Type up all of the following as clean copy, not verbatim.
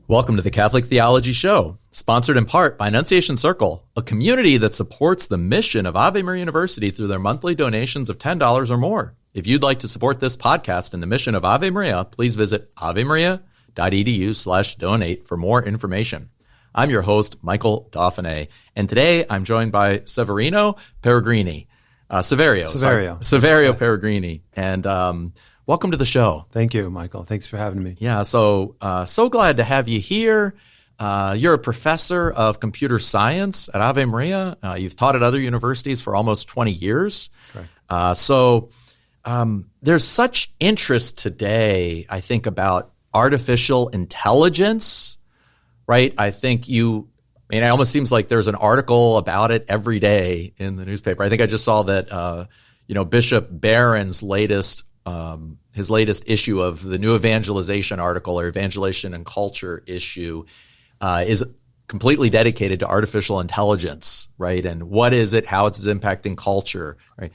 Welcome to the Catholic Theology Show, sponsored in part by Annunciation Circle, a community that supports the mission of Ave Maria University through their monthly donations of $10 or more. If you'd like to support this podcast and the mission of Ave Maria, please visit avemaria.edu/donate for more information. I'm your host, Michael Dauphinais, and today I'm joined by Saverio Perugini. Saverio Perugini. And welcome to the show. Thank you, Michael. Thanks for having me. Yeah, so glad to have you here. You're a professor of computer science at Ave Maria. You've taught at other universities for almost 20 years. Correct. There's such interest today, I think, about artificial intelligence, right? It almost seems like there's an article about it every day in the newspaper. I think I just saw that, Bishop Barron's latest issue of the new evangelization article or evangelization and culture issue is completely dedicated to artificial intelligence, right? And what is it, how it's impacting culture, right?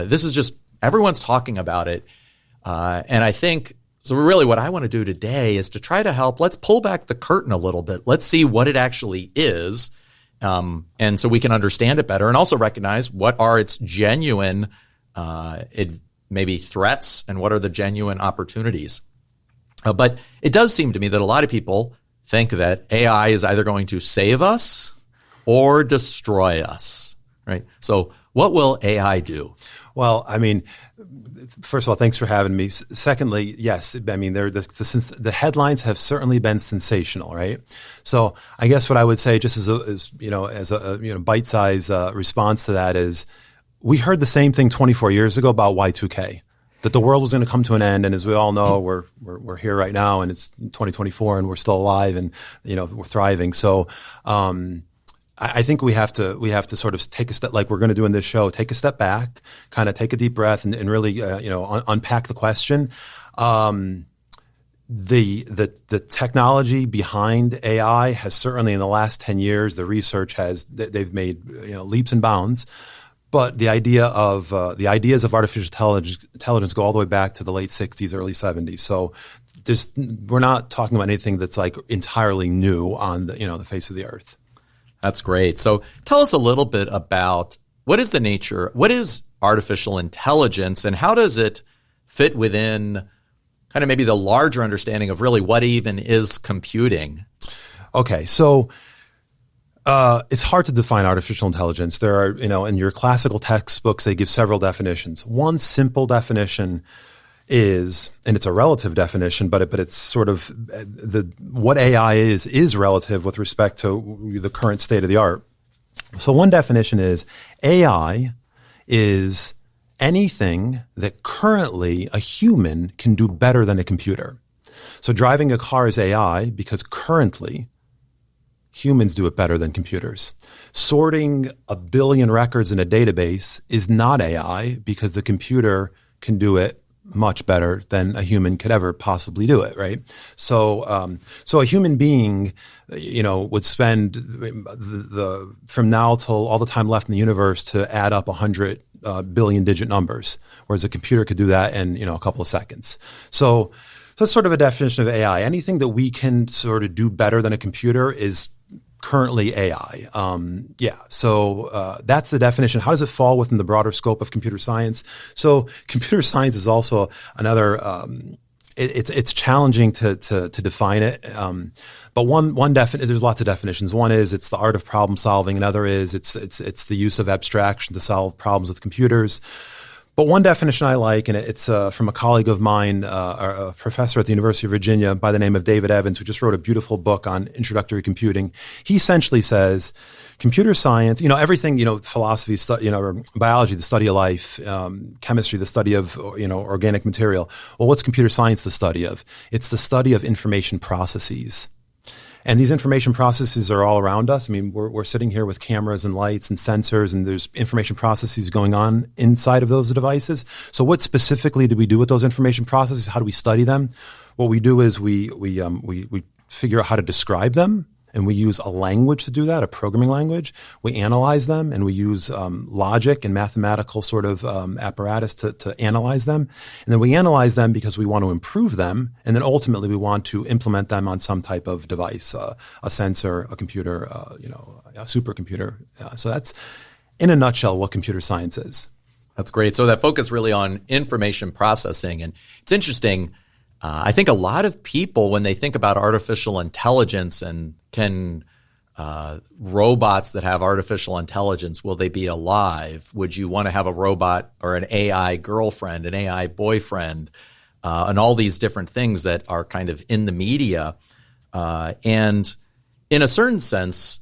This is just, everyone's talking about it. And I think, so really what I want to do today is to try to help, let's pull back the curtain a little bit. Let's see what it actually is. And so we can understand it better and also recognize what are its genuine maybe threats and what are the genuine opportunities. But it does seem to me that a lot of people think that AI is either going to save us or destroy us, right? So what will AI do? Well, first of all, thanks for having me. Secondly, yes, the headlines have certainly been sensational, right? So I guess what I would say, just as a bite-sized response to that is, we heard the same thing 24 years ago about Y2K, that the world was going to come to an end. And as we all know, we're here right now, and it's 2024, and we're still alive, and we're thriving. So I think we have to sort of take a step, like we're going to do in this show, take a step back, kind of take a deep breath, and really unpack the question. The technology behind AI has certainly, in the last 10 years, the research they've made leaps and bounds. But the ideas of artificial intelligence go all the way back to the late 60s, early 70s. So we're not talking about anything that's like entirely new on the face of the earth. That's great. So tell us a little bit about what is artificial intelligence, and how does it fit within kind of maybe the larger understanding of really what even is computing? Okay, so it's hard to define artificial intelligence. There are, in your classical textbooks, they give several definitions. One simple definition is, and it's a relative definition, but it's sort of what AI is relative with respect to the current state of the art. So one definition is AI is anything that currently a human can do better than a computer. So driving a car is AI because currently humans do it better than computers. Sorting 1 billion records in a database is not AI because the computer can do it much better than a human could ever possibly do it, right? So a human being, would spend from now till all the time left in the universe to add up 100 billion digit numbers, whereas a computer could do that in, a couple of seconds. So it's sort of a definition of AI. Anything that we can sort of do better than a computer is currently AI. So that's the definition. How does it fall within the broader scope of computer science? So computer science is also another, it's challenging to define it. But there's lots of definitions. One is it's the art of problem solving. Another is it's the use of abstraction to solve problems with computers. But one definition I like, and it's from a colleague of mine, a professor at the University of Virginia by the name of David Evans, who just wrote a beautiful book on introductory computing. He essentially says, computer science, everything, philosophy, biology, the study of life, chemistry, the study of, organic material. Well, what's computer science the study of? It's the study of information processes. And these information processes are all around us. We're sitting here with cameras and lights and sensors, and there's information processes going on inside of those devices. So what specifically do we do with those information processes? How do we study them? What we do is we figure out how to describe them. and we use a language to do that, a programming language. We analyze them, and we use logic and mathematical sort of apparatus to analyze them. And then we analyze them because we want to improve them, and then ultimately we want to implement them on some type of device, a sensor, a computer, a supercomputer. So that's, in a nutshell, what computer science is. That's great. So that focus really on information processing. And it's interesting. I think a lot of people, when they think about artificial intelligence and can robots that have artificial intelligence, will they be alive? Would you want to have a robot or an AI girlfriend, an AI boyfriend, and all these different things that are kind of in the media? And in a certain sense,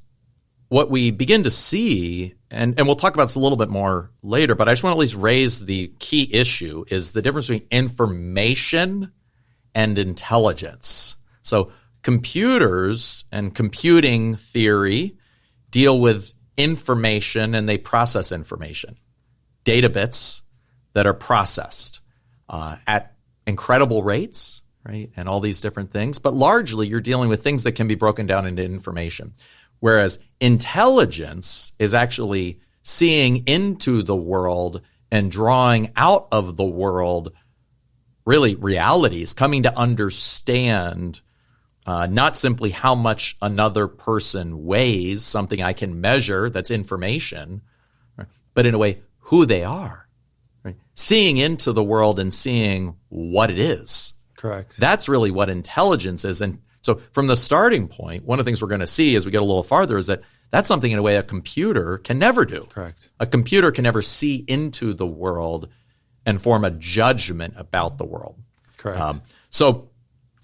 what we begin to see, and we'll talk about this a little bit more later, but I just want to at least raise the key issue, is the difference between information and intelligence. So computers and computing theory deal with information, and they process information, data bits that are processed at incredible rates, right? And all these different things. But largely, you're dealing with things that can be broken down into information. Whereas intelligence is actually seeing into the world and drawing out of the world really realities, coming to understand not simply how much another person weighs, something I can measure that's information, right? But in a way, who they are. Right? Seeing into the world and seeing what it is. Correct. That's really what intelligence is. And so from the starting point, one of the things we're going to see as we get a little farther is that that's something in a way a computer can never do. Correct. A computer can never see into the world and form a judgment about the world. Correct.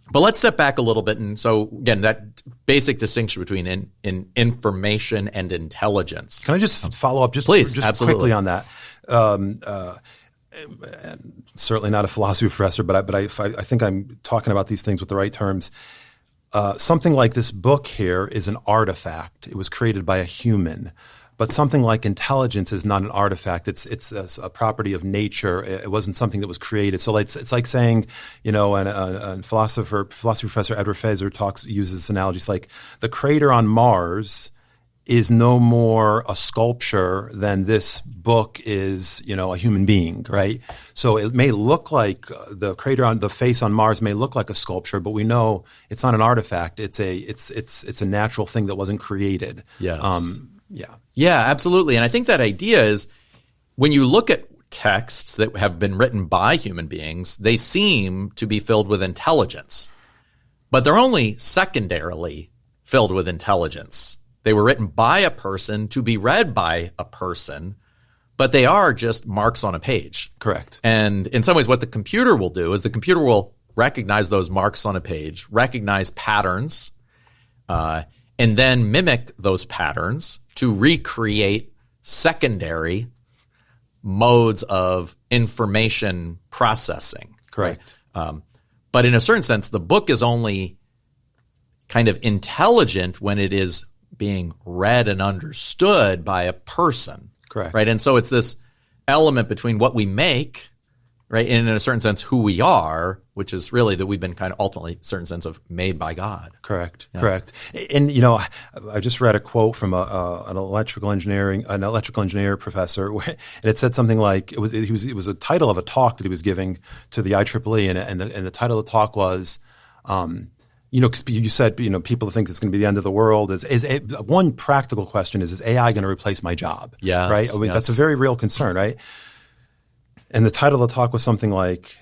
But let's step back a little bit. And so again, that basic distinction between in information and intelligence. Can I just follow up just absolutely. quickly on that? Certainly not a philosophy professor, but I think I'm talking about these things with the right terms. Something like this book here is an artifact. It was created by a human. But something like intelligence is not an artifact. It's a property of nature. It wasn't something that was created. So it's like saying, and philosophy professor Edward Feser uses this analogy. It's like the crater on Mars is no more a sculpture than this book is, a human being, right? So it may look like the crater on the face on Mars may look like a sculpture, but we know it's not an artifact. It's a natural thing that wasn't created. Yes. Yeah, absolutely. And I think that idea is when you look at texts that have been written by human beings, they seem to be filled with intelligence, but they're only secondarily filled with intelligence. They were written by a person to be read by a person, but they are just marks on a page. Correct. And in some ways, what the computer will do is the computer will recognize those marks on a page, recognize patterns, and then mimic those patterns to recreate secondary modes of information processing. Correct. Right? But in a certain sense, the book is only kind of intelligent when it is being read and understood by a person. Correct. Right. And so it's this element between what we make, right, and in a certain sense, who we are, which is really that we've been kind of ultimately, in a certain sense, of made by God. Correct. Yeah. Correct. And I just read a quote from an electrical engineer professor, and it said something like it was a title of a talk that he was giving to the IEEE, and the title of the talk was. You said, people think it's going to be the end of the world. One practical question is AI going to replace my job? Yes, right. I mean, that's a very real concern, right? And the title of the talk was something like,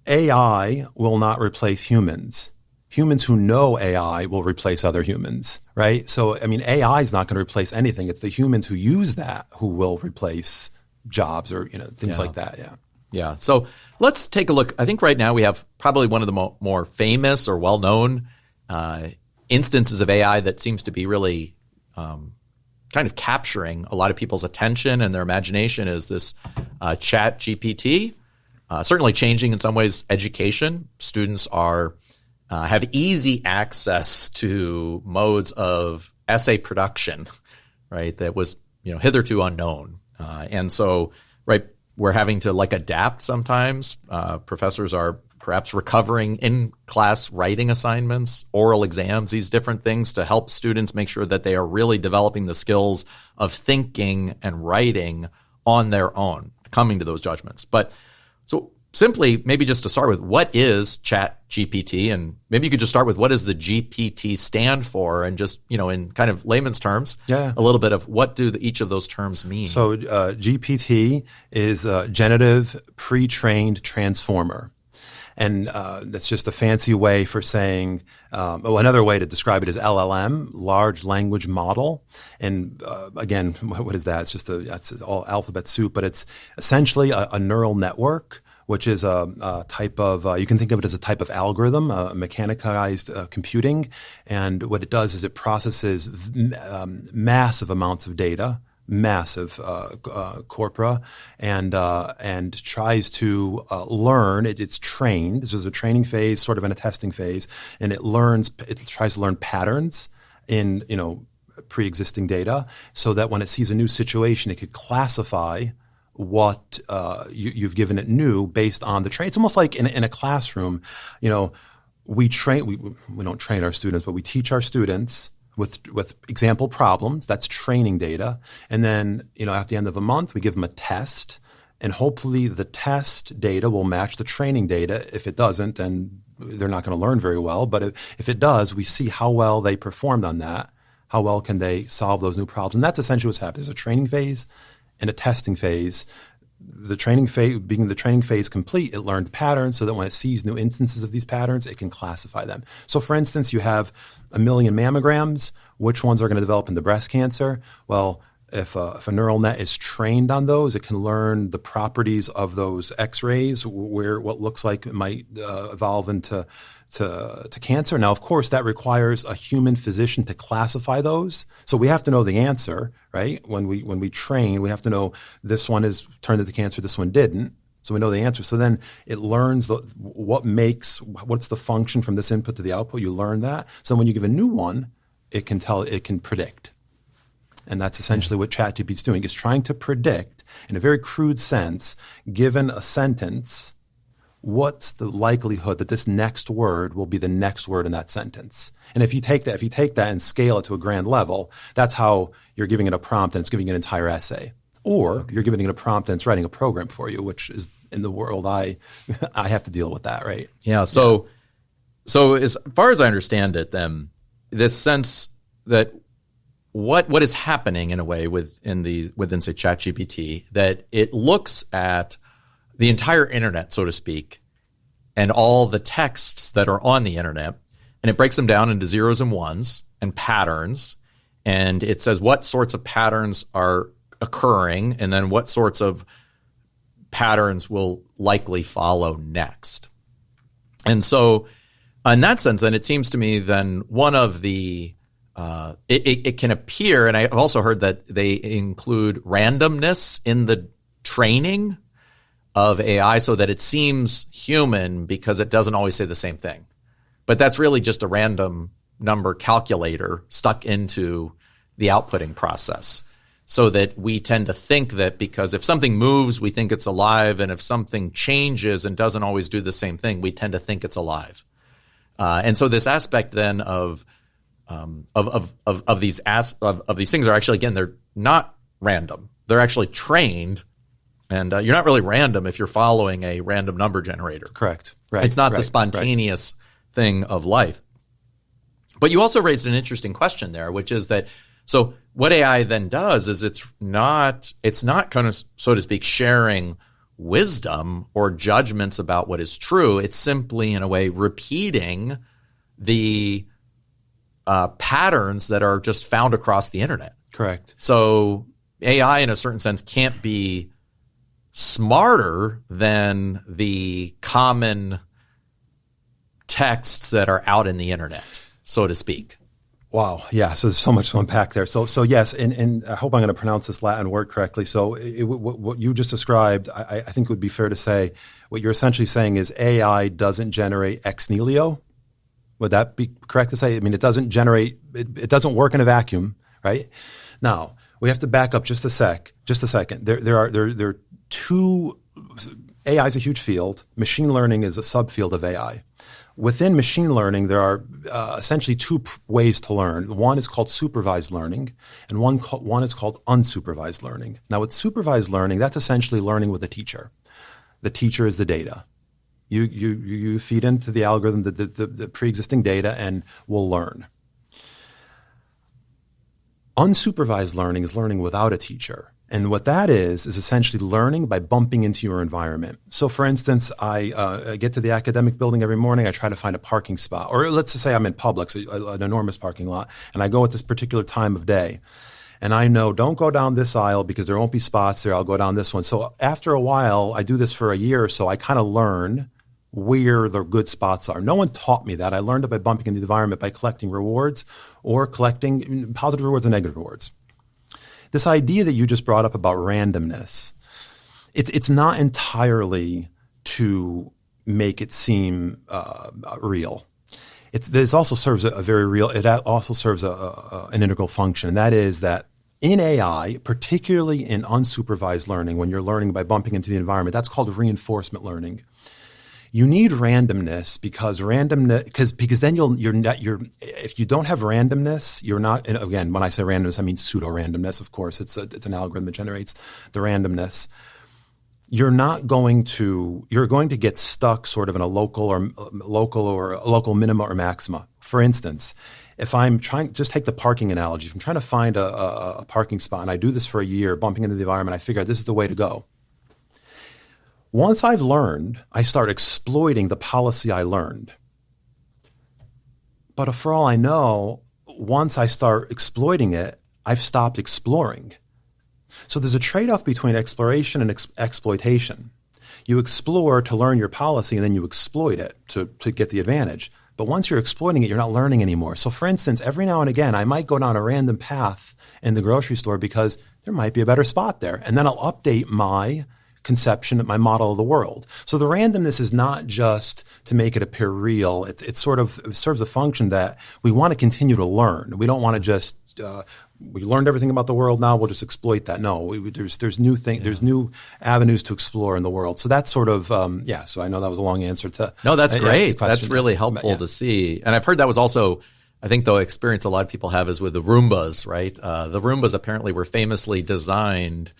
AI will not replace humans. Humans who know AI will replace other humans, right? So, I mean, AI is not going to replace anything. It's the humans who use that who will replace jobs or, things like that. Yeah. Yeah. So let's take a look. I think right now we have probably one of the more famous or well-known instances of AI that seems to be really kind of capturing a lot of people's attention and their imagination is this ChatGPT. Certainly changing in some ways education. Students have easy access to modes of essay production, right? That was hitherto unknown, and so right. We're having to adapt sometimes. Professors are perhaps recovering in-class writing assignments, oral exams, these different things to help students make sure that they are really developing the skills of thinking and writing on their own, coming to those judgments. But so simply, maybe just to start with, what is ChatGPT? And maybe you could just start with, what does the GPT stand for? And just, in kind of layman's terms, a little bit of what do each of those terms mean? So GPT is generative pre-trained transformer. And that's just a fancy way for saying, another way to describe it is LLM, large language model. And again, what is that? It's all alphabet soup, but it's essentially a neural network, which is a type of, you can think of it as a type of algorithm, mechanized computing. And what it does is it processes massive amounts of data, massive corpora, and tries to learn. It's trained. This is a training phase, sort of in a testing phase, and it tries to learn patterns in pre-existing data, so that when it sees a new situation, it could classify what you've given it new based on the train. It's almost like in a classroom, we don't train our students, but we teach our students with example problems. That's training data. And then, at the end of a month, we give them a test, and hopefully the test data will match the training data. If it doesn't, then they're not going to learn very well. But if it does, we see how well they performed on that. How well can they solve those new problems? And that's essentially what's happening. There's a training phase and a testing phase. The training phase, being the training phase complete, it learned patterns so that when it sees new instances of these patterns, it can classify them. So for instance, you have 1 million mammograms. Which ones are going to develop into breast cancer? Well, if a neural net is trained on those, it can learn the properties of those X-rays, what looks like it might evolve into cancer. Now, of course, that requires a human physician to classify those. So we have to know the answer, right? When we train, we have to know this one is turned into cancer, this one didn't. So we know the answer. So then it learns what's the function from this input to the output. You learn that. So when you give a new one, it can predict. And that's essentially what ChatGPT is doing. It's trying to predict, in a very crude sense, given a sentence, what's the likelihood that this next word will be the next word in that sentence? And if you take that and scale it to a grand level, that's how you're giving it a prompt and it's giving it an entire essay. Or you're giving it a prompt and it's writing a program for you, which is, in the world, I have to deal with that, right? Yeah. So as far as I understand it, then this sense that what is happening in a way within say ChatGPT, that it looks at the entire internet, so to speak, and all the texts that are on the internet, and it breaks them down into zeros and ones and patterns, and it says what sorts of patterns are occurring, and then what sorts of patterns will likely follow next. And so in that sense, then it seems to me then one of the it can appear, and I've also heard that they include randomness in the training of AI so that it seems human because it doesn't always say the same thing. But that's really just a random number calculator stuck into the outputting process, so that we tend to think that because if something moves, we think it's alive, and if something changes and doesn't always do the same thing, we tend to think it's alive. And so this aspect then of these things are actually, again, they're not random. They're actually trained, and you're not really random if you're following a random number generator. Correct. Right. It's not the spontaneous thing of life. But you also raised an interesting question there, which is that, so what AI then does is it's not kind of, so to speak, sharing wisdom or judgments about what is true. It's simply, in a way, repeating the patterns that are just found across the internet. Correct. So AI, in a certain sense, can't be smarter than the common texts that are out in the internet, so to speak. Wow. Yeah. So there's so much to unpack there. So yes, and I hope I'm going to pronounce this Latin word correctly. So what you just described, I think it would be fair to say what you're essentially saying is AI doesn't generate ex nihilo. Would that be correct to say? I mean, it doesn't generate, it doesn't work in a vacuum, right? Now, we have to back up just a second. There are two AI is a huge field. Machine learning is a subfield of AI. Within machine learning, there are essentially two ways to learn. One is called supervised learning, and one is called unsupervised learning. Now, with supervised learning, that's essentially learning with a teacher. The teacher is the data. You feed into the algorithm the pre-existing data, and we'll learn. Unsupervised learning is learning without a teacher. And what that is essentially learning by bumping into your environment. So for instance, I get to the academic building every morning. I try to find a parking spot. Or let's just say I'm in Publix, an enormous parking lot, and I go at this particular time of day. And I know, don't go down this aisle because there won't be spots there. I'll go down this one. So after a while, I do this for a year or so. I kind of learn where the good spots are. No one taught me that. I learned it by bumping into the environment, by collecting rewards or collecting positive rewards and negative rewards. This idea that you just brought up about randomness, it's not entirely to make it seem real. This also serves a very real. It also serves an integral function, and that is that in AI, particularly in unsupervised learning, when you're learning by bumping into the environment, that's called reinforcement learning. You need randomness because then if you don't have randomness, you're not. And again, when I say randomness, I mean pseudo randomness. Of course, it's an algorithm that generates the randomness. You're going to get stuck sort of in a local minima or maxima. For instance, if I'm trying, just take the parking analogy. If I'm trying to find a parking spot, and I do this for a year, bumping into the environment, I figure out this is the way to go. Once I've learned, I start exploiting the policy I learned. But for all I know, once I start exploiting it, I've stopped exploring. So there's a trade-off between exploration and exploitation. You explore to learn your policy, and then you exploit it to get the advantage. But once you're exploiting it, you're not learning anymore. So for instance, every now and again, I might go down a random path in the grocery store because there might be a better spot there. And then I'll update my conception, my model of the world. So the randomness is not just to make it appear real. It serves a function that we want to continue to learn. We don't want to just we learned everything about the world. Now we'll just exploit that. No, there's new things. Yeah. There's new avenues to explore in the world. So that's sort of So I know that was a long answer to. No, that's great. That's really helpful to see. And I've heard that was also, I think, the experience a lot of people have is with the Roombas, right? The Roombas apparently were famously designed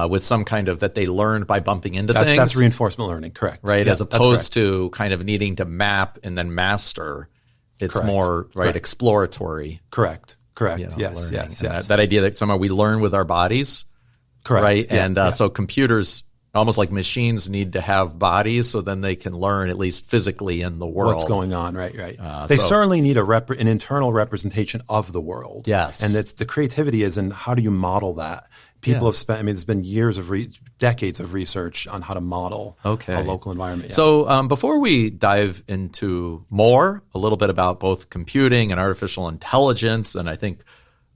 with some kind of that they learned by bumping into things. That's reinforcement learning, correct? Right, yeah, as opposed to kind of needing to map and then master. It's correct. More right exploratory. Correct. Yes. That idea that somehow we learn with our bodies. Correct. Right, and so computers, almost like machines, need to have bodies so then they can learn at least physically in the world what's going on. Right. They certainly need an internal representation of the world. Yes, and it's the creativity is in how do you model that. People have spent, there's been decades of research on how to model a local environment. Yeah. So before we dive into a little bit about both computing and artificial intelligence, and I think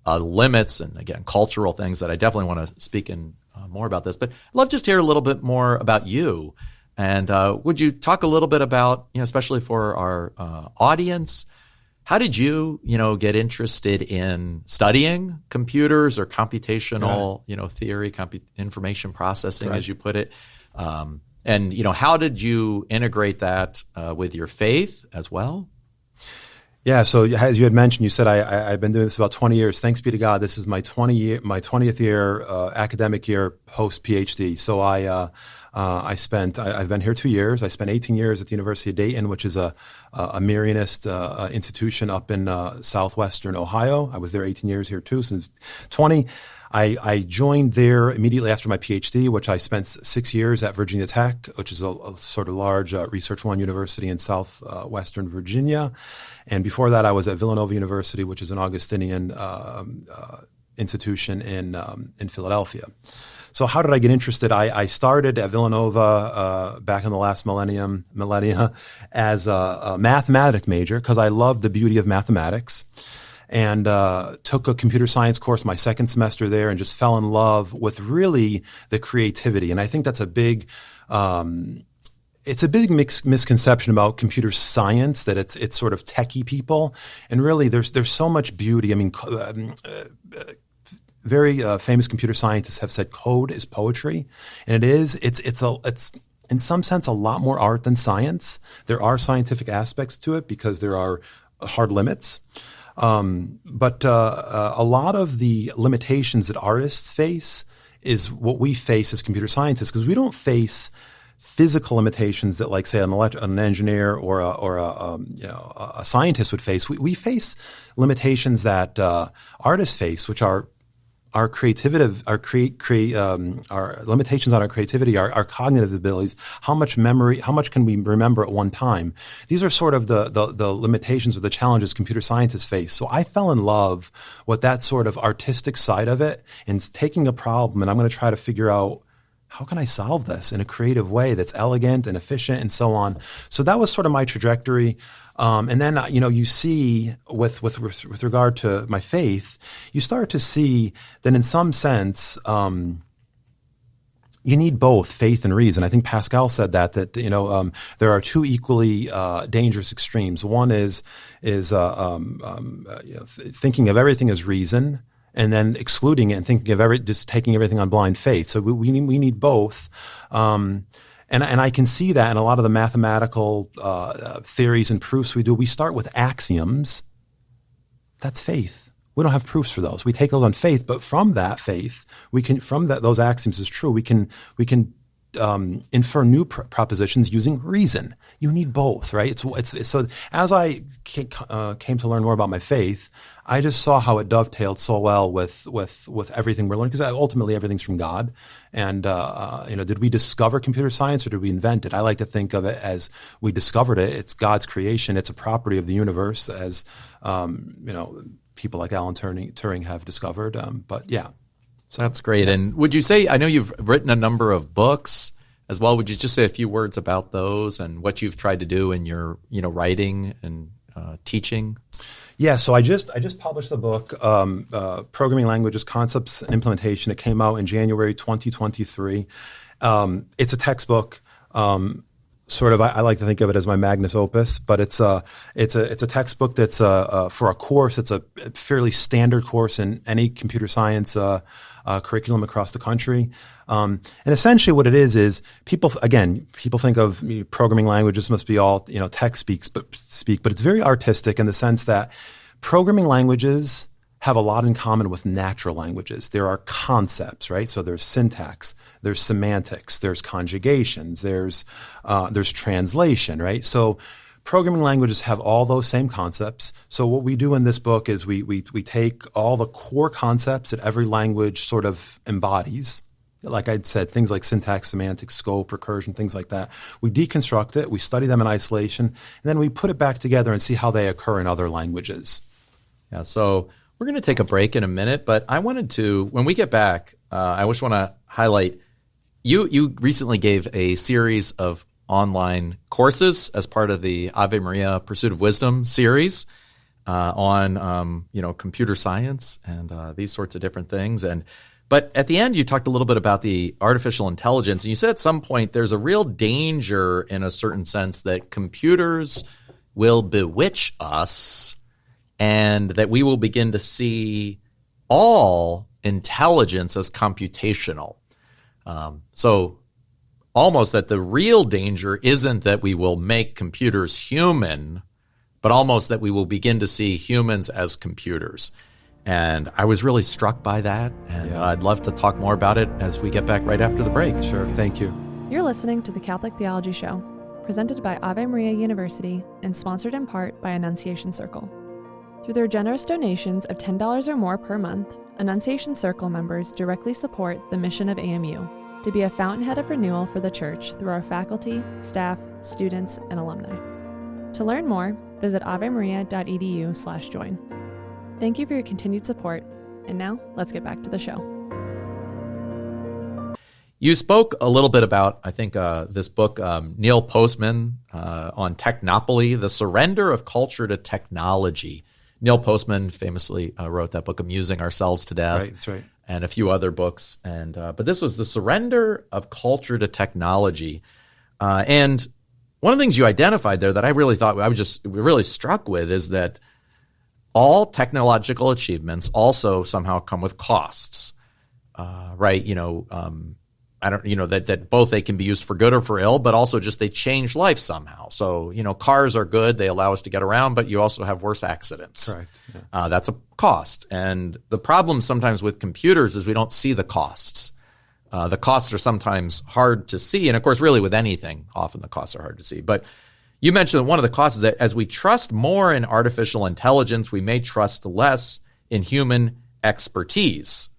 limits and, again, cultural things that I definitely want to speak in more about this, but I'd love just to hear a little bit more about you. And would you talk a little bit about, especially for our audience, how did you, get interested in studying computers or computational, theory, information processing, as you put it? And, how did you integrate that with your faith as well? Yeah. So as you had mentioned, you said I've been doing this about 20 years. Thanks be to God. This is my 20th year, academic year post PhD. So I've been here 2 years. I spent 18 years at the University of Dayton, which is a Marianist institution up in southwestern Ohio. I was there 18 years, here too, since 20. I joined there immediately after my PhD, which I spent 6 years at Virginia Tech, which is a sort of large Research One university in southwestern Virginia. And before that, I was at Villanova University, which is an Augustinian institution in Philadelphia. So how did I get interested? I started at Villanova back in the last millennia as a mathematics major because I loved the beauty of mathematics. And took a computer science course my second semester there and just fell in love with really the creativity. And I think that's a big misconception about computer science, that it's sort of techie people. And really there's so much beauty. I mean, very famous computer scientists have said code is poetry. And it is. It's in some sense, a lot more art than science. There are scientific aspects to it because there are hard limits. But a lot of the limitations that artists face is what we face as computer scientists, because we don't face physical limitations that, like, say, an engineer or a scientist would face. We face limitations that artists face, which are our creativity, our limitations on our creativity, our cognitive abilities, how much memory, how much can we remember at one time. These are sort of the limitations or the challenges computer scientists face. So I fell in love with that sort of artistic side of it and taking a problem, and I'm going to try to figure out, how can I solve this in a creative way that's elegant and efficient and so on? So that was sort of my trajectory. And then, you see with regard to my faith, you start to see that in some sense, you need both faith and reason. I think Pascal said that there are two equally dangerous extremes. One is thinking of everything as reason, and then excluding it and thinking of just taking everything on blind faith. So we need both. And I can see that in a lot of the mathematical theories and proofs we do. We start with axioms. That's faith. We don't have proofs for those. We take those on faith, but from that faith, those axioms is true. We can infer new propositions using reason. You need both, right? It's so as I came to learn more about my faith, I just saw how it dovetailed so well with everything we're learning, because ultimately everything's from God. And did we discover computer science or did we invent it? I like to think of it as we discovered it. It's God's creation. It's a property of the universe, as people like Alan Turing have discovered. But yeah. So that's great. Yeah. And would you say, I know you've written a number of books as well. Would you just say a few words about those and what you've tried to do in your writing and teaching? Yeah, so I just published the book, Programming Languages, Concepts and Implementation. It came out in January 2023. It's a textbook. Sort of, I like to think of it as my magnus opus, but it's a textbook that's for a course. It's a fairly standard course in any computer science curriculum across the country. And essentially what it is people think of programming languages must be all, text speak, but it's very artistic in the sense that programming languages have a lot in common with natural languages. There are concepts, right? So there's syntax, there's semantics, there's conjugations, there's translation, right? So programming languages have all those same concepts. So what we do in this book is we take all the core concepts that every language sort of embodies. Like I said, things like syntax, semantics, scope, recursion, things like that. We deconstruct it, we study them in isolation, and then we put it back together and see how they occur in other languages. Yeah, so we're going to take a break in a minute, but I wanted to, when we get back, I just want to highlight, you recently gave a series of online courses as part of the Ave Maria Pursuit of Wisdom series on computer science and these sorts of different things. But at the end, you talked a little bit about the artificial intelligence, and you said at some point there's a real danger in a certain sense that computers will bewitch us and that we will begin to see all intelligence as computational. So almost that the real danger isn't that we will make computers human, but almost that we will begin to see humans as computers. And I was really struck by that, and I'd love to talk more about it as we get back right after the break. Sure, thank you. You're listening to the Catholic Theology Show, presented by Ave Maria University and sponsored in part by Annunciation Circle. Through their generous donations of $10 or more per month, Annunciation Circle members directly support the mission of AMU to be a fountainhead of renewal for the Church through our faculty, staff, students, and alumni. To learn more, visit avemaria.edu/join. Thank you for your continued support, and now let's get back to the show. You spoke a little bit about, I think, this book, Neil Postman on Technopoly, The Surrender of Culture to Technology. Neil Postman famously wrote that book, Amusing Ourselves to Death. Right, that's right. And a few other books. But this was The Surrender of Culture to Technology. And one of the things you identified there that I really thought I was just really struck with is that all technological achievements also somehow come with costs, right? that both they can be used for good or for ill, but also just they change life somehow. So, cars are good. They allow us to get around, but you also have worse accidents. Correct. Yeah. That's a cost. And the problem sometimes with computers is we don't see the costs. The costs are sometimes hard to see. And of course, really with anything, often the costs are hard to see. But you mentioned that one of the costs is that as we trust more in artificial intelligence, we may trust less in human expertise.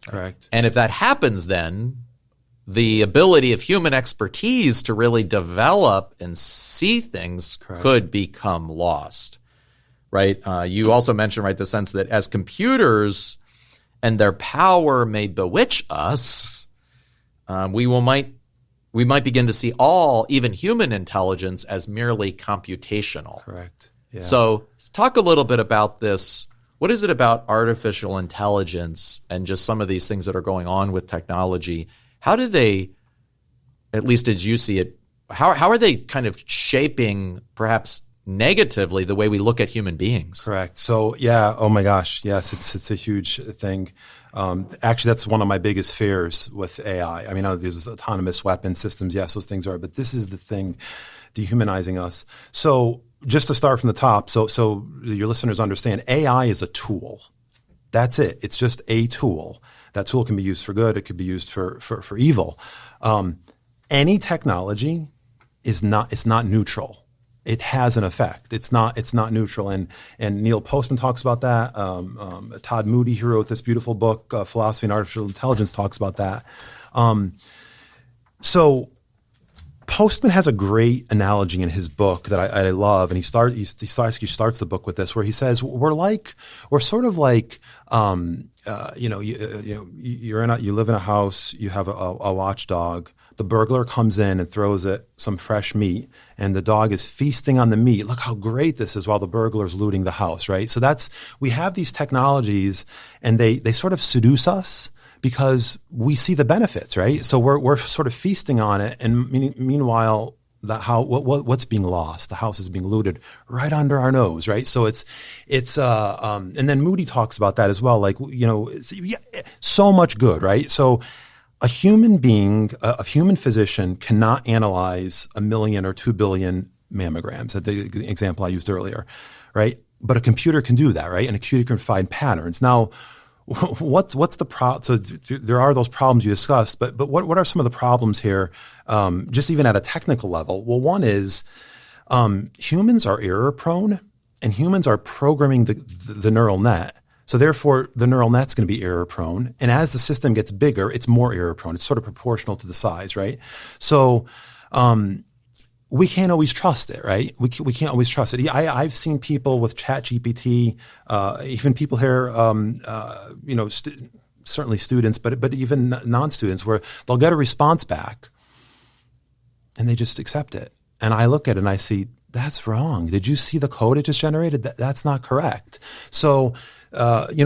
Correct. And if that happens, then the ability of human expertise to really develop and see things could become lost, right? You also mentioned, right, the sense that as computers and their power may bewitch us, we might begin to see even human intelligence as merely computational. Correct. Yeah. So talk a little bit about this. What is it about artificial intelligence and just some of these things that are going on with technology? How do they, at least as you see it, how are they kind of shaping perhaps negatively the way we look at human beings? Correct. So yeah, oh my gosh, yes, it's a huge thing. Actually, that's one of my biggest fears with AI. I mean, there's autonomous weapon systems, yes, those things are, but this is the thing, dehumanizing us. So just to start from the top, so your listeners understand, AI is a tool. That's it. It's just a tool. That tool can be used for good. It could be used for evil. Any technology it's not neutral. It has an effect. It's not neutral. And Neil Postman talks about that. Todd Moody, who wrote this beautiful book, Philosophy and Artificial Intelligence, talks about that. So Postman has a great analogy in his book that I love, and he starts the book with this, where he says we're sort of like you live in a house, you have a watchdog. The burglar comes in and throws it some fresh meat, and the dog is feasting on the meat. Look how great this is, while the burglar's looting the house, right? So we have these technologies, and they sort of seduce us because we see the benefits, right? So we're sort of feasting on it, and meanwhile, what's being lost? The house is being looted right under our nose, right? So it's and then Moody talks about that as well, like so much good, right? So a human being, a human physician cannot analyze 1 million or 2 billion mammograms, the example I used earlier, right? But a computer can do that, right? And a computer can find patterns. Now, what's the problem? So there are those problems you discussed, but what are some of the problems here, just even at a technical level? Well, one is humans are error prone, and humans are programming the neural net. So therefore, the neural net's going to be error prone. And as the system gets bigger, it's more error prone. It's sort of proportional to the size, right? So we can't always trust it, right? We can't always trust it. I've seen people with ChatGPT, even people here, certainly students, but even non-students, where they'll get a response back and they just accept it. And I look at it and I see, that's wrong. Did you see the code it just generated? That's not correct. So,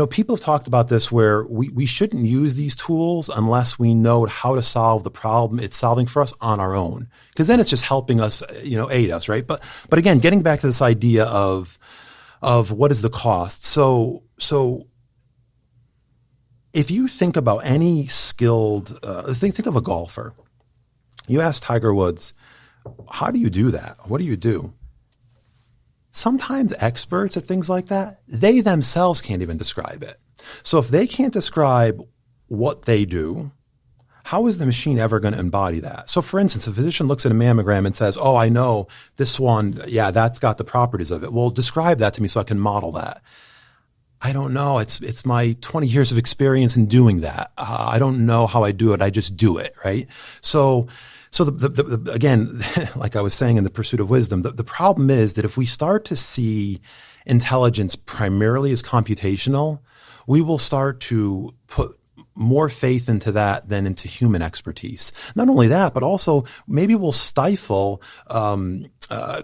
people have talked about this, where we shouldn't use these tools unless we know how to solve the problem it's solving for us on our own, because then it's just helping us, aid us, right? But again, getting back to this idea of what is the cost. So if you think about any skilled, think of a golfer. You ask Tiger Woods, how do you do that? What do you do? Sometimes experts at things like that, they themselves can't even describe it. So if they can't describe what they do, how is the machine ever going to embody that? So for instance, a physician looks at a mammogram and says, oh, I know this one, yeah, that's got the properties of it. Well, describe that to me so I can model that. I don't know. It's my 20 years of experience in doing that. I don't know how I do it. I just do it, right? So again, like I was saying in The Pursuit of Wisdom, the problem is that if we start to see intelligence primarily as computational, we will start to put more faith into that than into human expertise. Not only that, but also maybe we'll stifle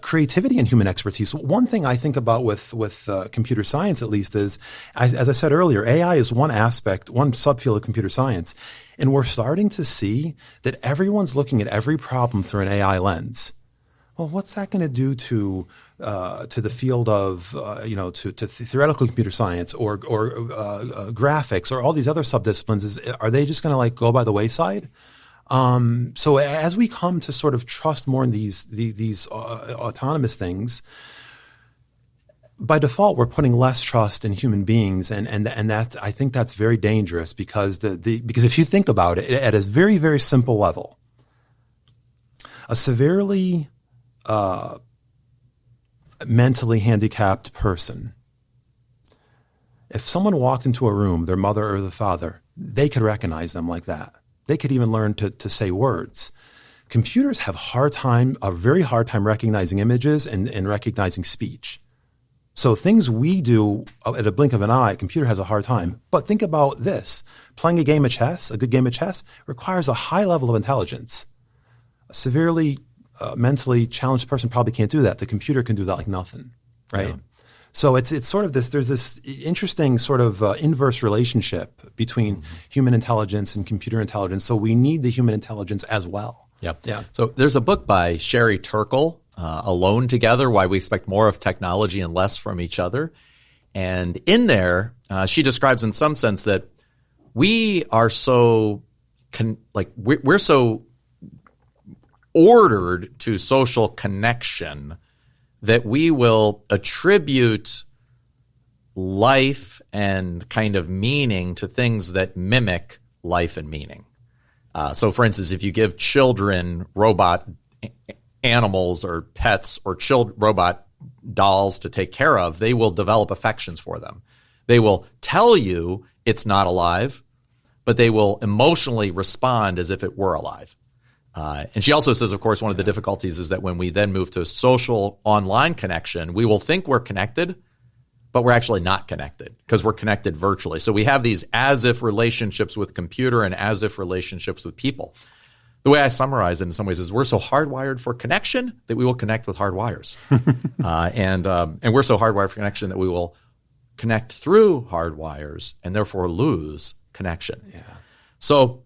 creativity and human expertise. One thing I think about with computer science, at least, is, as I said earlier, AI is one aspect, one subfield of computer science. And we're starting to see that everyone's looking at every problem through an AI lens. Well, what's that going to do to the field of to theoretical computer science or graphics or all these other subdisciplines? Are they just going to go by the wayside? So as we come to sort of trust more in these autonomous things, by default, we're putting less trust in human beings, and that's, I think that's very dangerous because because if you think about it at a very, very simple level, a severely mentally handicapped person, if someone walked into a room, their mother or the father, they could recognize them like that. They could even learn to say words. Computers have a very hard time recognizing images and recognizing speech. So things we do at a blink of an eye, a computer has a hard time. But think about this. Playing a game of chess, a good game of chess, requires a high level of intelligence. A severely mentally challenged person probably can't do that. The computer can do that like nothing, right? Yeah. So it's sort of there's this interesting sort of inverse relationship between human intelligence and computer intelligence. So we need the human intelligence as well. Yep. Yeah. So there's a book by Sherry Turkle, Alone Together, Why We Expect More of Technology and Less from Each Other. And in there, she describes in some sense that we are so, we're so ordered to social connection that we will attribute life and kind of meaning to things that mimic life and meaning. So, for instance, if you give children robot animals or pets or robot dolls to take care of, they will develop affections for them. They will tell you it's not alive, but they will emotionally respond as if it were alive. And she also says, of course, one of the difficulties is that when we then move to social online connection, we will think we're connected, but we're actually not connected because we're connected virtually. So we have these as-if relationships with computer and as-if relationships with people. The way I summarize it in some ways is we're so hardwired for connection that we will connect with hard wires. And we're so hardwired for connection that we will connect through hard wires and therefore lose connection. Yeah. So,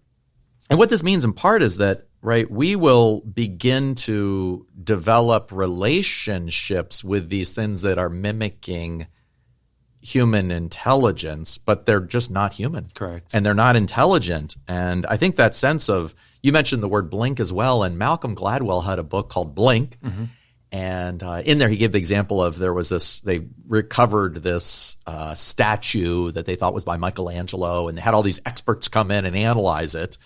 and what this means in part is that, right, we will begin to develop relationships with these things that are mimicking human intelligence, but they're just not human. Correct. And they're not intelligent. And I think that sense of, you mentioned the word blink as well, and Malcolm Gladwell had a book called Blink. Mm-hmm. And in there he gave the example of they recovered this statue that they thought was by Michelangelo, and they had all these experts come in and analyze it.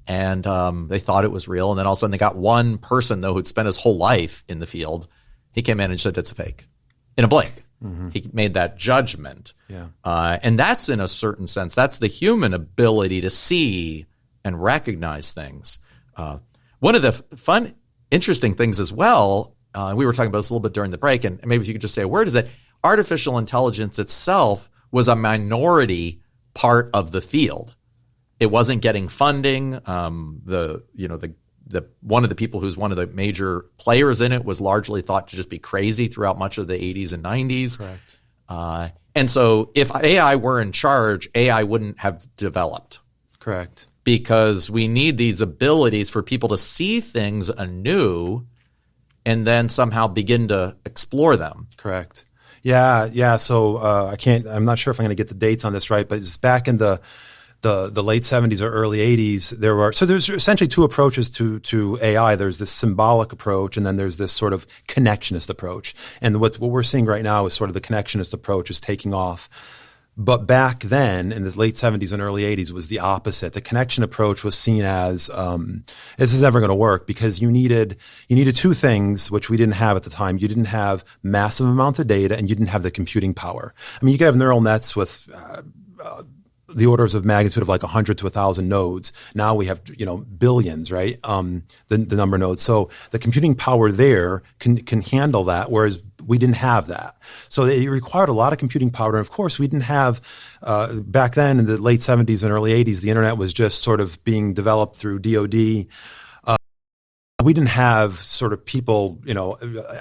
And they thought it was real. And then all of a sudden they got one person, though, who'd spent his whole life in the field. He came in and said it's a fake in a blink. Mm-hmm. He made that judgment. Yeah. And that's, in a certain sense, that's the human ability to see and recognize things. One of the fun, interesting things as well, we were talking about this a little bit during the break, and maybe if you could just say a word, is that artificial intelligence itself was a minority part of the field. It wasn't getting funding. The one of the people who's one of the major players in it was largely thought to just be crazy throughout much of the 80s and 90s. Correct. And so if AI were in charge, AI wouldn't have developed. Correct. Because we need these abilities for people to see things anew and then somehow begin to explore them. Correct. Yeah. So I'm not sure if I'm going to get the dates on this right, but it's back in the late 70s or early 80s, there's essentially two approaches to AI. There's this symbolic approach, and then there's this sort of connectionist approach. And what we're seeing right now is sort of the connectionist approach is taking off. But back then, in the late 70s and early 80s, was the opposite. The connection approach was seen as this is never going to work because you needed two things which we didn't have at the time. You didn't have massive amounts of data, and you didn't have the computing power. I mean, you could have neural nets with the orders of magnitude of like 100 to 1,000 nodes. Now we have, billions, right? The number of nodes. So the computing power there can handle that, whereas we didn't have that. So it required a lot of computing power. And of course, we didn't have, back then in the late 70s and early 80s, the internet was just sort of being developed through DoD. We didn't have sort of people,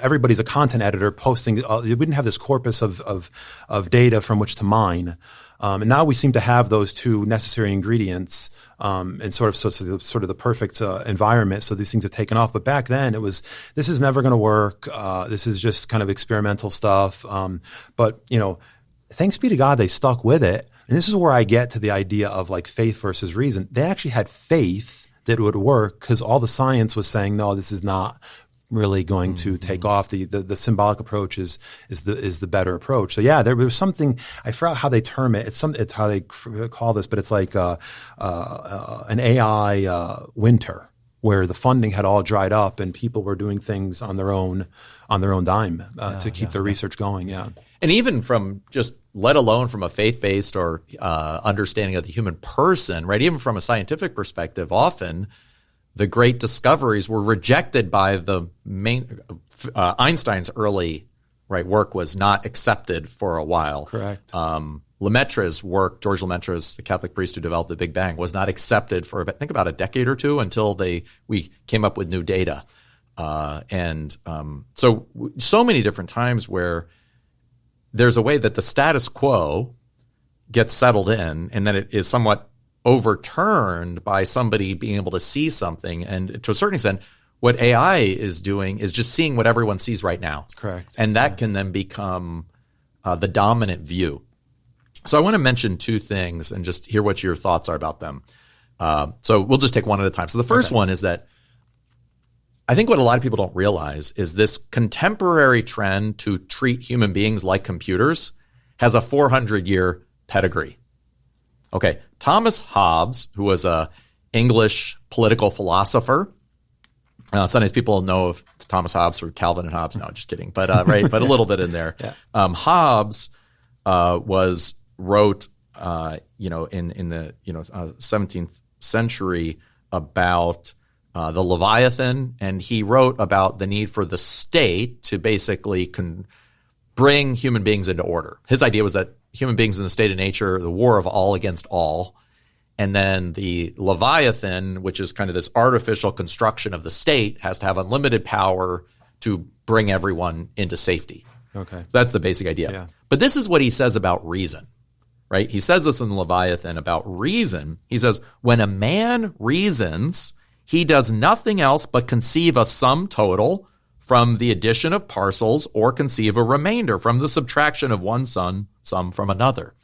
everybody's a content editor posting. We didn't have this corpus of data from which to mine. And now we seem to have those two necessary ingredients, and sort of the perfect environment. So these things have taken off. But back then this is never going to work. This is just kind of experimental stuff. But thanks be to God, they stuck with it. And this is where I get to the idea of like faith versus reason. They actually had faith that would work, because all the science was saying, no, this is not really going to take off. The symbolic approach is the better approach. So yeah, there was something, I forgot how they term it. It's how they call this, but it's like an AI winter, where the funding had all dried up and people were doing things on their own dime to keep their research going. Yeah. And even from just, let alone from a faith-based or understanding of the human person, right? Even from a scientific perspective, often the great discoveries were rejected by the main. Einstein's early work was not accepted for a while. Correct. Lemaitre's work, George Lemaitre's, the Catholic priest who developed the Big Bang, was not accepted for I think about a decade or two until we came up with new data. So many different times where there's a way that the status quo gets settled in, and then it is somewhat overturned by somebody being able to see something. And to a certain extent, what AI is doing is just seeing what everyone sees right now. Correct. And that can then become the dominant view. So I want to mention two things and just hear what your thoughts are about them. So we'll just take one at a time. So the first one is that I think what a lot of people don't realize is this contemporary trend to treat human beings like computers has a 400-year pedigree. Okay, Thomas Hobbes, who was a English political philosopher. Sometimes people know of Thomas Hobbes or Calvin and Hobbes. No, just kidding. But but a little bit in there. Yeah. Hobbes wrote in the 17th century about the Leviathan, and he wrote about the need for the state to basically bring human beings into order. His idea was that human beings in the state of nature, the war of all against all, and then the Leviathan, which is kind of this artificial construction of the state, has to have unlimited power to bring everyone into safety. Okay. So that's the basic idea. Yeah. But this is what he says about reason, right? He says this in the Leviathan about reason. He says, when a man reasons, he does nothing else but conceive a sum total from the addition of parcels, or conceive a remainder from the subtraction of one sum from another,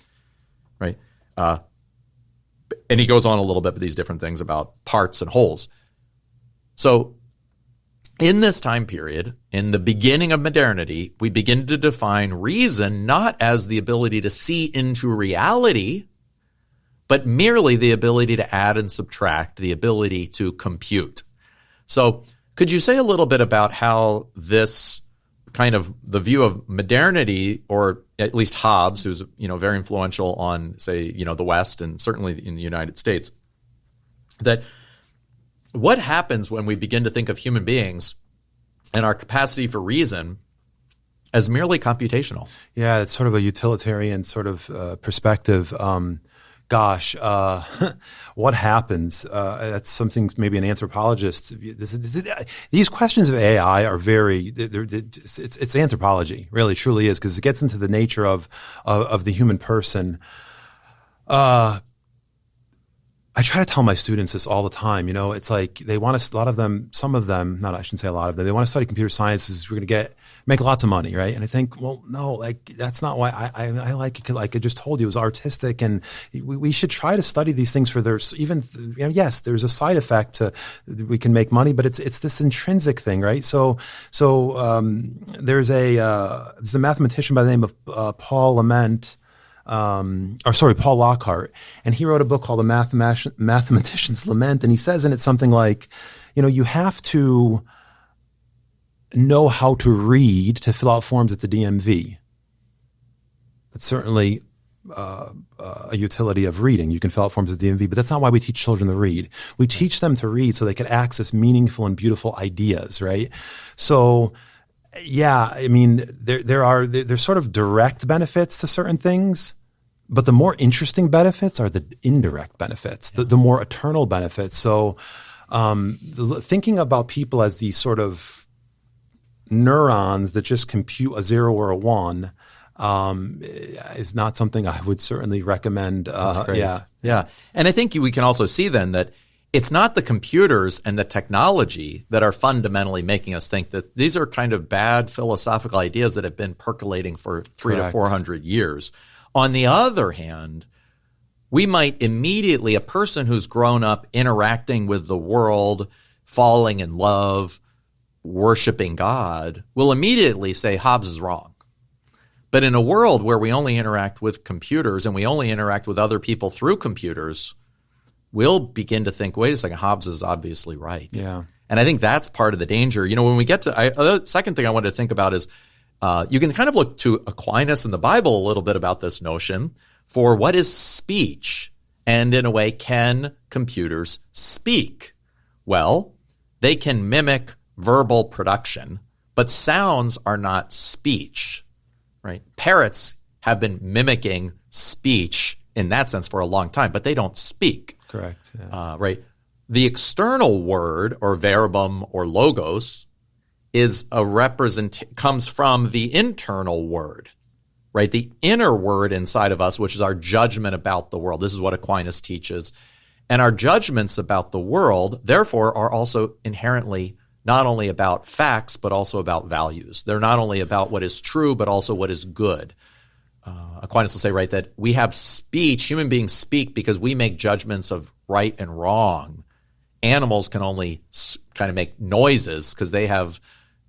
right? And he goes on a little bit with these different things about parts and wholes. So in this time period, in the beginning of modernity, we begin to define reason not as the ability to see into reality, but merely the ability to add and subtract, the ability to compute. So could you say a little bit about how this kind of the view of modernity, or at least Hobbes, who's very influential on, say, the West and certainly in the United States, that what happens when we begin to think of human beings and our capacity for reason as merely computational? Yeah, it's sort of a utilitarian sort of perspective. What happens? That's something maybe an anthropologist. These questions of AI are it's anthropology, really, truly is, because it gets into the nature of the human person. I try to tell my students this all the time. It's like they want to. Some of them, I shouldn't say a lot of them. They want to study computer sciences. We're going to make lots of money, right? And I think, well, no, that's not why I like it. Like I just told you, it was artistic, and we should try to study these things for their even. Yes, there's a side effect to we can make money, but it's this intrinsic thing, right? So there's a mathematician by the name of Paul Lockhart, and he wrote a book called The Mathematician's Lament, and he says in it something like, you have to know how to read to fill out forms at the DMV. That's certainly a utility of reading. You can fill out forms at the DMV, but that's not why we teach children to read. We teach them to read so they can access meaningful and beautiful ideas, right? So yeah, I mean, there's sort of direct benefits to certain things, but the more interesting benefits are the indirect benefits, the more eternal benefits. So thinking about people as these sort of neurons that just compute a 0 or a 1 is not something I would certainly recommend. That's great. Yeah. And I think we can also see then that it's not the computers and the technology that are fundamentally making us think that these are kind of bad philosophical ideas that have been percolating for 300 to 400 years. On the other hand, we might immediately, a person who's grown up interacting with the world, falling in love, worshiping God, will immediately say Hobbes is wrong. But in a world where we only interact with computers and we only interact with other people through computers, we'll begin to think, wait a second, Hobbes is obviously right. Yeah. And I think that's part of the danger. When we get to the second thing I wanted to think about is you can kind of look to Aquinas in the Bible a little bit about this notion for what is speech, and in a way, can computers speak? Well, they can mimic verbal production, but sounds are not speech, right? Parrots have been mimicking speech in that sense for a long time, but they don't speak. Correct. Yeah. Right? The external word or verbum or logos is comes from the internal word, right? The inner word inside of us, which is our judgment about the world. This is what Aquinas teaches. And our judgments about the world, therefore, are also inherently not only about facts, but also about values. They're not only about what is true, but also what is good. Aquinas will say, right, that we have speech, human beings speak because we make judgments of right and wrong. Animals can only kind of make noises because they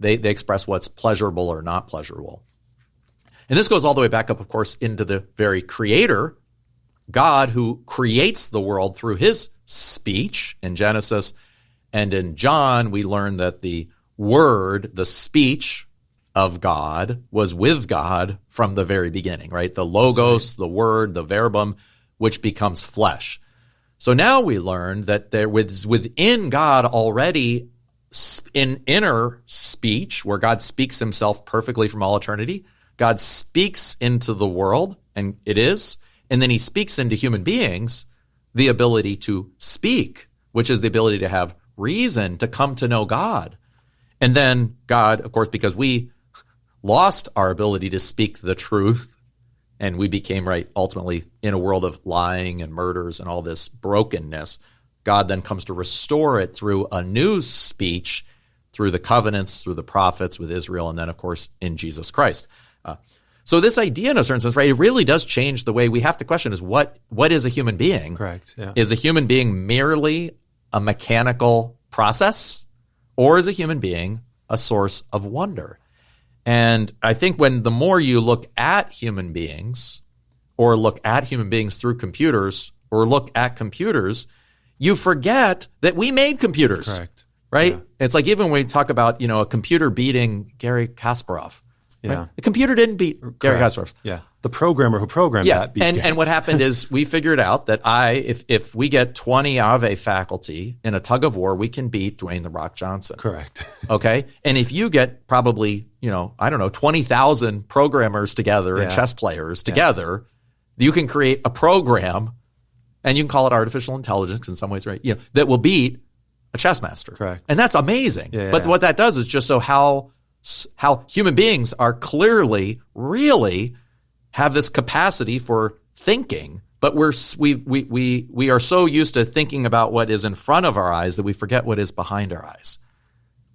express what's pleasurable or not pleasurable. And this goes all the way back up, of course, into the very creator, God, who creates the world through his speech in Genesis. And in John, we learn that the word, the speech of God, was with God from the very beginning, right? The logos, the word, the verbum, which becomes flesh. So now we learn that there was within God already in inner speech, where God speaks himself perfectly from all eternity. God speaks into the world, and it is, and then he speaks into human beings the ability to speak, which is the ability to have reason to come to know God. And then God, of course, because we lost our ability to speak the truth, and we became, right, ultimately in a world of lying and murders and all this brokenness, God then comes to restore it through a new speech, through the covenants, through the prophets with Israel, and then, of course, in Jesus Christ. So this idea, in a certain sense, right, it really does change the way we have to question is what is a human being? Correct. Yeah. Is a human being merely a mechanical process, or is a human being a source of wonder? And I think the more you look at human beings, or look at human beings through computers, or look at computers, you forget that we made computers. Correct. Right? Yeah. It's like even when we talk about, a computer beating Garry Kasparov. Yeah. Right? The computer didn't beat Garry Kasparov. Yeah. The programmer who programmed that beat and what happened is we figured out that if we get 20 Ave faculty in a tug of war, we can beat Dwayne "The Rock" Johnson. Correct. Okay? And if you get probably, 20,000 programmers together and chess players together, you can create a program, and you can call it artificial intelligence in some ways, right? That will beat a chess master. Correct. And that's amazing. Yeah, but what that does is just show how human beings are clearly, really have this capacity for thinking, but we are so used to thinking about what is in front of our eyes that we forget what is behind our eyes,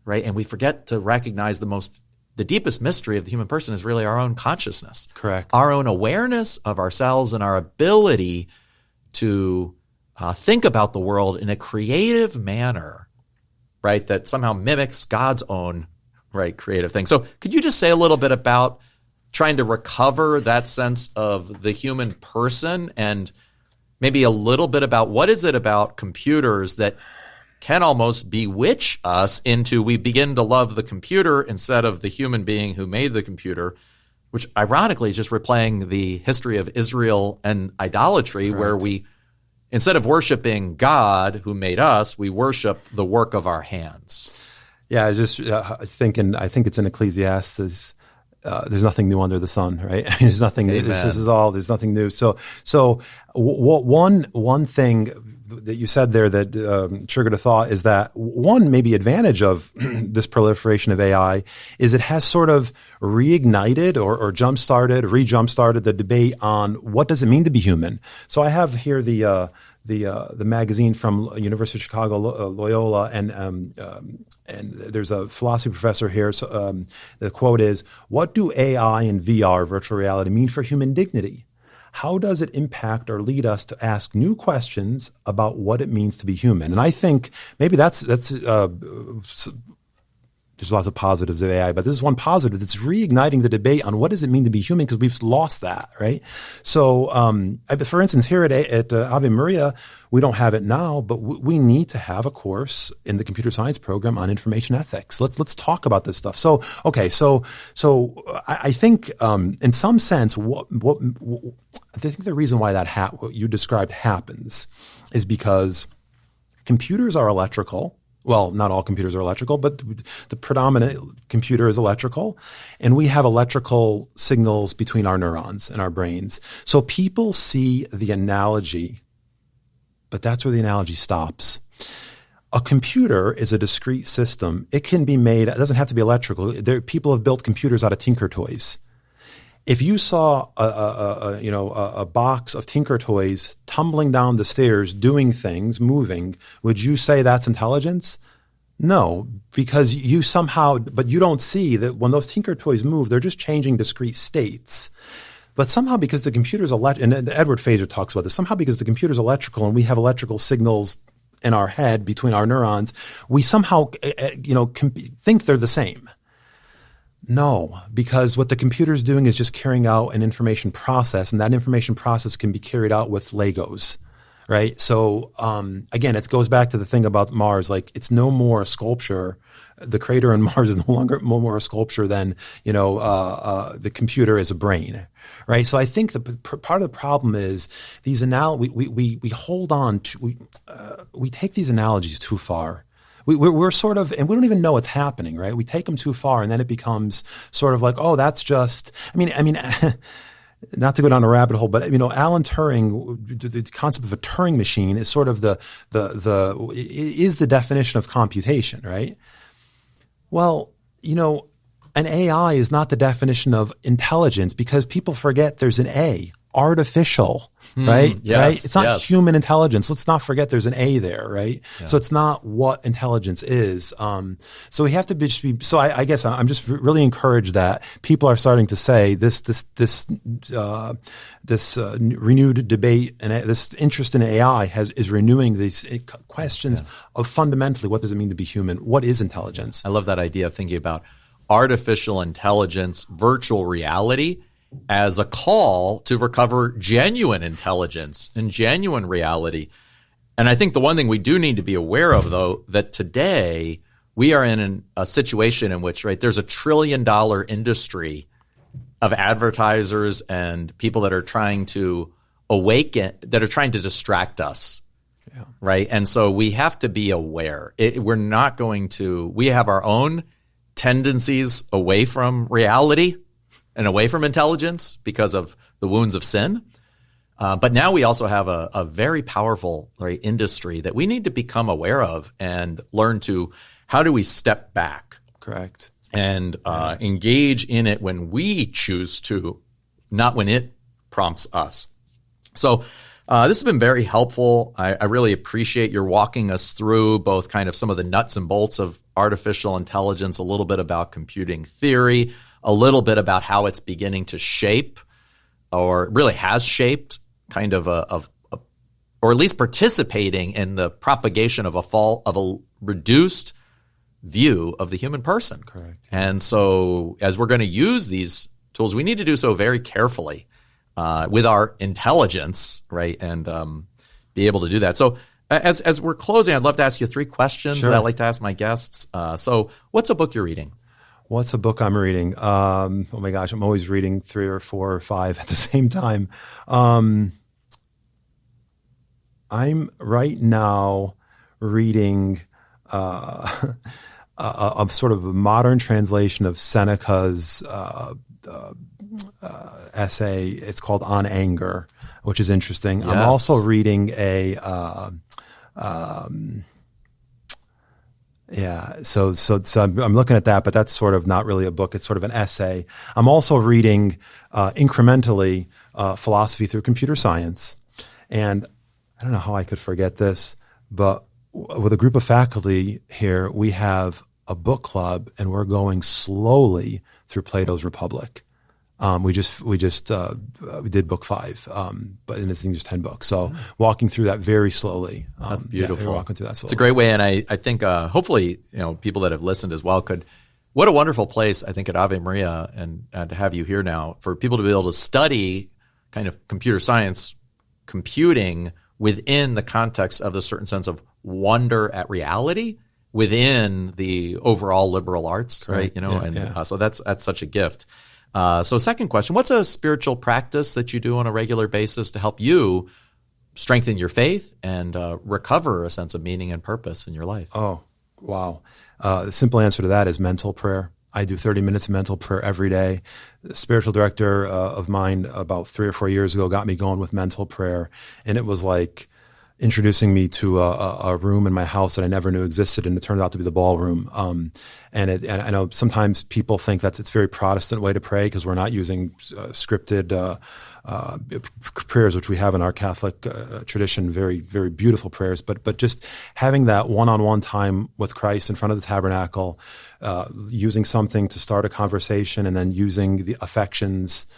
right? And we forget to recognize the deepest mystery of the human person is really our own consciousness. Correct. Our own awareness of ourselves and our ability to think about the world in a creative manner, right? That somehow mimics God's own, right, creative thing. So could you just say a little bit about trying to recover that sense of the human person, and maybe a little bit about what is it about computers that can almost bewitch us into we begin to love the computer instead of the human being who made the computer, which ironically is just replaying the history of Israel and idolatry. Correct. Where we, instead of worshiping God who made us, we worship the work of our hands. Yeah, I think it's in Ecclesiastes. There's nothing new under the sun, right? There's nothing. This is all. There's nothing new. So one thing that you said there that triggered a thought is that one maybe advantage of this proliferation of AI is it has sort of reignited or re-jump-started the debate on what does it mean to be human. So I have here the magazine from University of Chicago, Loyola, and there's a philosophy professor here. So the quote is, "What do AI and VR, virtual reality, mean for human dignity?" how does it impact or lead us to ask new questions about what it means to be human? And I think maybe that's there's lots of positives of AI, but this is one positive that's reigniting the debate on what does it mean to be human, because we've lost that, right? So, for instance, here at Ave Maria, we don't have it now, but we need to have a course in the computer science program on information ethics. Let's talk about this stuff. So, okay, so I think in some sense, I think the reason why what you described happens is because computers are electrical. Well, not all computers are electrical, but the predominant computer is electrical, and we have electrical signals between our neurons and our brains. So people see the analogy, but that's where the analogy stops. A computer is a discrete system. It can be made, it doesn't have to be electrical. People have built computers out of Tinker Toys. If you saw a box of Tinker Toys tumbling down the stairs, doing things, moving, would you say that's intelligence? No, because but you don't see that when those Tinker Toys move, they're just changing discrete states. But somehow because the computer's and Edward Fazer talks about this, somehow because the computer's electrical and we have electrical signals in our head between our neurons, we somehow, think they're the same. No, because what the computer is doing is just carrying out an information process, and that information process can be carried out with Legos, right? So again, it goes back to the thing about Mars. Like, it's no more a sculpture. The crater on Mars is no more a sculpture than the computer is a brain, right? So I think part of the problem is these we hold on to we take these analogies too far. We're sort of, and we don't even know what's happening, right? We take them too far, and then it becomes sort of like, oh, that's just, I mean, not to go down a rabbit hole, but Alan Turing, the concept of a Turing machine is sort of is the definition of computation, right? Well, an AI is not the definition of intelligence, because people forget there's an A. Artificial, right? Yes, right? It's not human intelligence. Let's not forget there's an A there, right? Yeah. So it's not what intelligence is. So we have to be. So I guess I'm just really encouraged that people are starting to say this renewed debate and this interest in AI is renewing these questions of fundamentally, what does it mean to be human? What is intelligence? I love that idea of thinking about artificial intelligence, virtual reality, as a call to recover genuine intelligence and genuine reality. And I think the one thing we do need to be aware of, though, that today we are in a situation in which, right, there's $1 trillion industry of advertisers and people that are trying to awaken, that are trying to distract us, right? And so we have to be aware. We have our own tendencies away from reality and away from intelligence because of the wounds of sin. But now we also have a very powerful industry that we need to become aware of and learn to, how do we step back? Correct. And engage in it when we choose to, not when it prompts us. So this has been very helpful. I really appreciate your walking us through both kind of some of the nuts and bolts of artificial intelligence, a little bit about computing theory, a little bit about how it's beginning to shape, or really has shaped, kind of or at least participating in the propagation of a reduced view of the human person. Correct. And so as we're going to use these tools, we need to do so very carefully with our intelligence, right? And be able to do that. So as we're closing, I'd love to ask you 3 questions that I like to ask my guests. So what's a book you're reading? What's a book I'm reading? Oh my gosh, I'm always reading 3 or 4 or 5 at the same time. I'm right now reading a sort of a modern translation of Seneca's essay. It's called On Anger, which is interesting. Yes. I'm also reading so I'm looking at that, but that's sort of not really a book. It's sort of an essay. I'm also reading incrementally Philosophy Through Computer Science. And I don't know how I could forget this, but with a group of faculty here, we have a book club, and we're going slowly through Plato's Republic. We did book 5, but and it's just 10 books. So walking through that very slowly. That's beautiful. We're walking through that slowly. It's a great way, and I think hopefully people that have listened as well could. What a wonderful place I think at Ave Maria and to have you here now for people to be able to study kind of computer science, computing within the context of a certain sense of wonder at reality within the overall liberal arts, right? So that's such a gift. So second question, what's a spiritual practice that you do on a regular basis to help you strengthen your faith and recover a sense of meaning and purpose in your life? Oh, wow. The simple answer to that is mental prayer. I do 30 minutes of mental prayer every day. The spiritual director of mine about 3 or 4 years ago got me going with mental prayer, and it was like introducing me to a room in my house that I never knew existed, and it turned out to be the ballroom. And I know sometimes people think that it's a very Protestant way to pray because we're not using scripted prayers, which we have in our Catholic tradition, very, very beautiful prayers. But just having that one-on-one time with Christ in front of the tabernacle, using something to start a conversation, and then using the affections,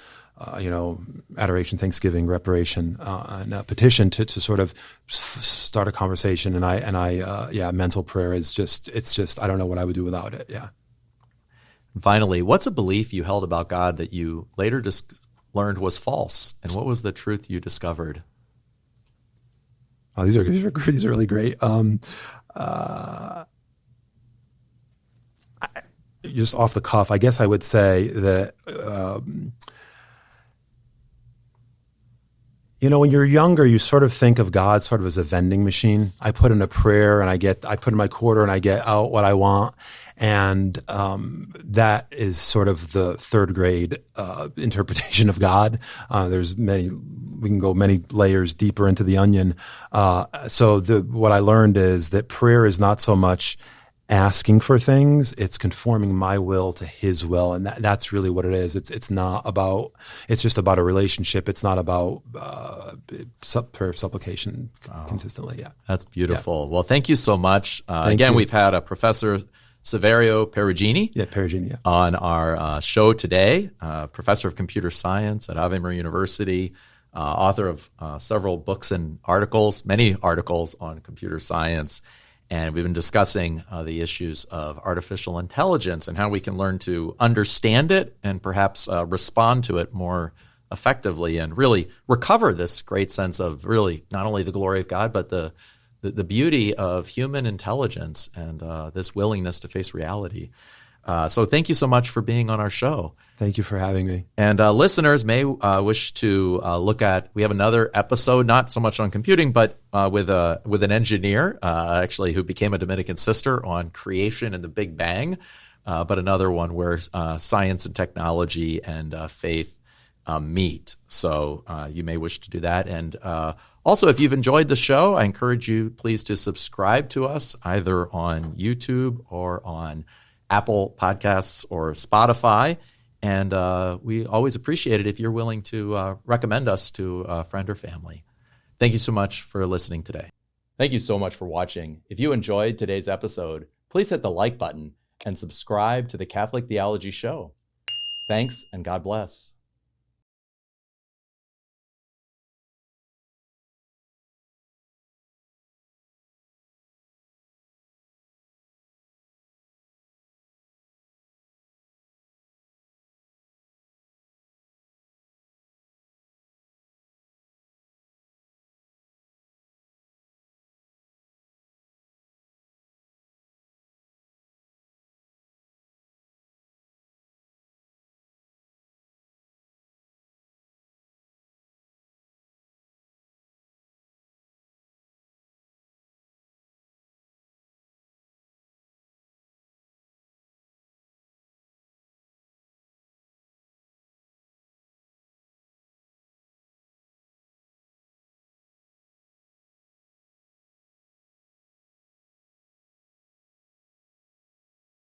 adoration, thanksgiving, reparation, and a petition to sort of start a conversation. And I mental prayer is just I don't know what I would do without it. Yeah. And finally, what's a belief you held about God that you later learned was false, and what was the truth you discovered? Oh, these are really great. Just off the cuff, I guess I would say that. When you're younger, you sort of think of God sort of as a vending machine. I put in a prayer and I put in my quarter and I get out what I want. And that is sort of the third grade interpretation of God. We can go many layers deeper into the onion. So what I learned is that prayer is not so much asking for things, it's conforming my will to his will. And that's really what it is. It's just about a relationship. It's not about prayer of supplication consistently. Yeah. That's beautiful. Yeah. Well, thank you so much. Thank you. We've had a Professor Saverio Perugini on our show today, professor of computer science at Ave Maria University, author of several books and articles, many articles on computer science. And we've been discussing the issues of artificial intelligence and how we can learn to understand it and perhaps respond to it more effectively and really recover this great sense of really not only the glory of God, but the beauty of human intelligence and this willingness to face reality. So thank you so much for being on our show. Thank you for having me. And listeners may wish to look at, we have another episode, not so much on computing, but with an engineer, actually, who became a Dominican sister on creation and the Big Bang, but another one where science and technology and faith meet. So you may wish to do that. And also, if you've enjoyed the show, I encourage you, please, to subscribe to us either on YouTube or on Apple Podcasts or Spotify. And we always appreciate it if you're willing to recommend us to a friend or family. Thank you so much for listening today. Thank you so much for watching. If you enjoyed today's episode, please hit the like button and subscribe to the Catholic Theology Show. Thanks, and God bless.